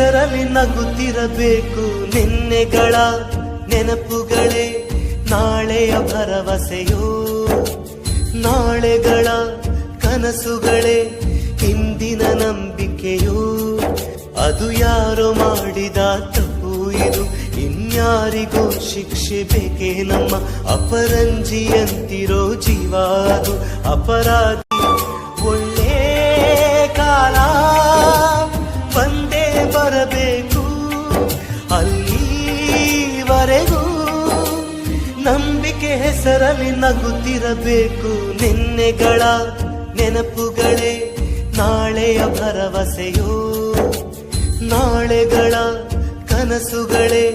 ಹೆಸರಲ್ಲಿ ನಗುತ್ತಿರಬೇಕು ನಿನ್ನೆಗಳ ನೆನಪುಗಳೇ ನಾಳೆಯ ಭರವಸೆಯೋ, ನಾಳೆಗಳ ಕನಸುಗಳೇ ಇಂದಿನ ನಂಬಿಕೆಯೋ. ಅದು ಯಾರೋ ಮಾಡಿದ ತಪ್ಪು ಇದು, ಇನ್ಯಾರಿಗೂ ಶಿಕ್ಷೆ ಬೇಕೇ ನಮ್ಮ ಅಪರಂಜಿಯಂತಿರೋ ಜೀವ ಅದು ಅಪರಾಧಿ. ಒಳ್ಳೆ ಕಾಲ ಬಂದೇ ಬರಬೇಕು, ಅಲ್ಲಿವರೆಗೂ ನಂಬಿಕೆ ಹೆಸರಲ್ಲಿ ನಗುತ್ತಿರಬೇಕು ನಿನ್ನೆಗಳ ನೆನಪುಗಳೇ ನಾಳೆಯ ಭರವಸೆಯೋ, ನಾಳೆಗಳ ಕನಸುಗಳೇ